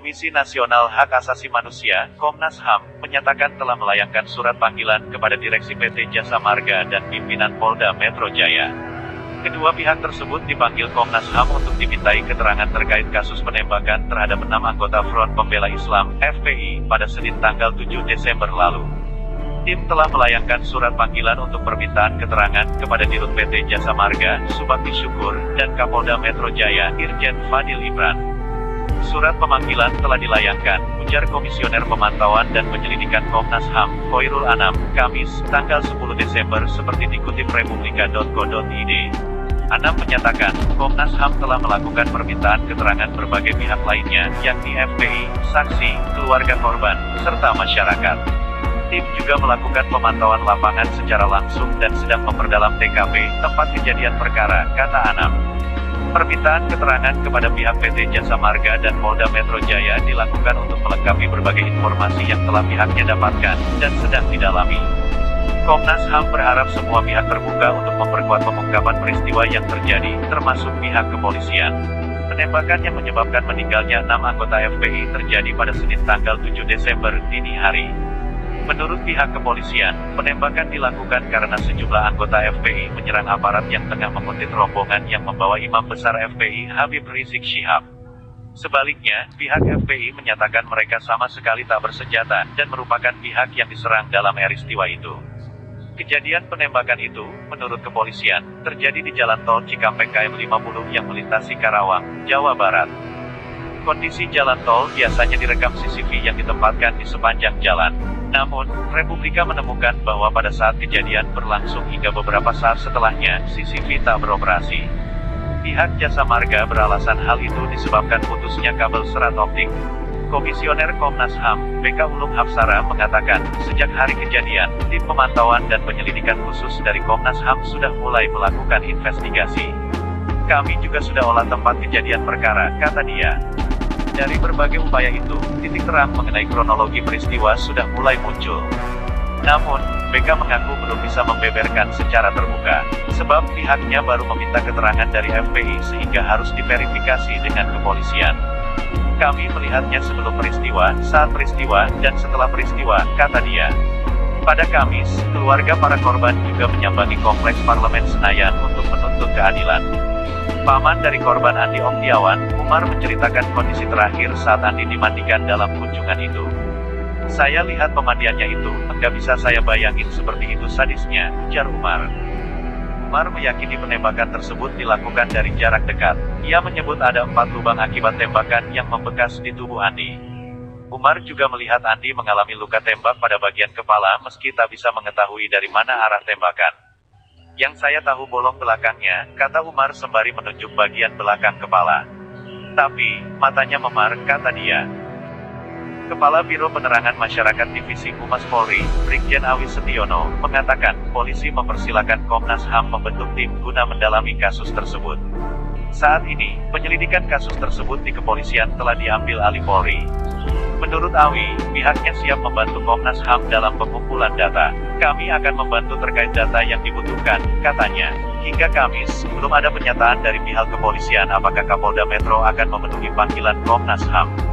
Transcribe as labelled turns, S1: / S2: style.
S1: Komisi Nasional Hak Asasi Manusia, Komnas HAM, menyatakan telah melayangkan surat panggilan kepada Direksi PT Jasa Marga dan pimpinan Polda Metro Jaya. Kedua pihak tersebut dipanggil Komnas HAM untuk dimintai keterangan terkait kasus penembakan terhadap 6 anggota Front Pembela Islam, FPI, pada Senin tanggal 7 Desember lalu. Tim telah melayangkan surat panggilan untuk permintaan keterangan kepada Dirut PT Jasa Marga, Subakti Syukur, dan Kapolda Metro Jaya, Irjen Fadil Imran. Surat pemanggilan telah dilayangkan, ujar Komisioner Pemantauan dan Penyelidikan Komnas HAM, Khoirul Anam, Kamis, tanggal 10 Desember seperti dikutip republika.co.id. Anam menyatakan, Komnas HAM telah melakukan permintaan keterangan berbagai pihak lainnya, yakni FPI, saksi, keluarga korban, serta masyarakat. Tim juga melakukan pemantauan lapangan secara langsung dan sedang memperdalam TKP, tempat kejadian perkara, kata Anam. Permintaan keterangan kepada pihak PT Jasa Marga dan Polda Metro Jaya dilakukan untuk melengkapi berbagai informasi yang telah pihaknya dapatkan, dan sedang didalami. Komnas HAM berharap semua pihak terbuka untuk memperkuat pengungkapan peristiwa yang terjadi, termasuk pihak kepolisian. Penembakan yang menyebabkan meninggalnya 6 anggota FPI terjadi pada Senin tanggal 7 Desember, dini hari. Menurut pihak kepolisian, penembakan dilakukan karena sejumlah anggota FPI menyerang aparat yang tengah menguntit rombongan yang membawa Imam Besar FPI Habib Rizik Syihab. Sebaliknya, pihak FPI menyatakan mereka sama sekali tak bersenjata, dan merupakan pihak yang diserang dalam peristiwa itu. Kejadian penembakan itu, menurut kepolisian, terjadi di Jalan Tol Cikampek KM 50 yang melintasi Karawang, Jawa Barat. Kondisi jalan tol biasanya direkam CCTV yang ditempatkan di sepanjang jalan. Namun, Republika menemukan bahwa pada saat kejadian berlangsung hingga beberapa saat setelahnya, CCTV tak beroperasi. Pihak Jasa Marga beralasan hal itu disebabkan putusnya kabel serat optik. Komisioner Komnas HAM, BK Ulum Hapsara mengatakan, sejak hari kejadian, tim pemantauan dan penyelidikan khusus dari Komnas HAM sudah mulai melakukan investigasi. Kami juga sudah olah tempat kejadian perkara, kata dia. Dari berbagai upaya itu, titik terang mengenai kronologi peristiwa sudah mulai muncul. Namun, BK mengaku belum bisa membeberkan secara terbuka, sebab pihaknya baru meminta keterangan dari FPI sehingga harus diverifikasi dengan kepolisian. Kami melihatnya sebelum peristiwa, saat peristiwa, dan setelah peristiwa, kata dia. Pada Kamis, keluarga para korban juga menyambangi Kompleks Parlemen Senayan untuk menuntut keadilan. Paman dari korban Andi Oktiawan, Umar menceritakan kondisi terakhir saat Andi dimandikan dalam kunjungan itu. Saya lihat pemandiannya itu, enggak bisa saya bayangin seperti itu sadisnya, ujar Umar. Umar meyakini penembakan tersebut dilakukan dari jarak dekat. Ia menyebut ada 4 lubang akibat tembakan yang membekas di tubuh Andi. Umar juga melihat Andi mengalami luka tembak pada bagian kepala meski tak bisa mengetahui dari mana arah tembakan. Yang saya tahu bolong belakangnya, kata Umar sembari menunjuk bagian belakang kepala. Tapi, matanya memar, kata dia. Kepala Biro Penerangan Masyarakat Divisi Humas Polri, Brigjen Awi Setiono, mengatakan, polisi mempersilakan Komnas HAM membentuk tim guna mendalami kasus tersebut. Saat ini, penyelidikan kasus tersebut di kepolisian telah diambil alih Polri. Menurut Awi, pihaknya siap membantu Komnas HAM dalam pengumpulan data. Kami akan membantu terkait data yang dibutuhkan, katanya. Hingga Kamis, belum ada pernyataan dari pihak kepolisian apakah Kapolda Metro akan memenuhi panggilan Komnas HAM.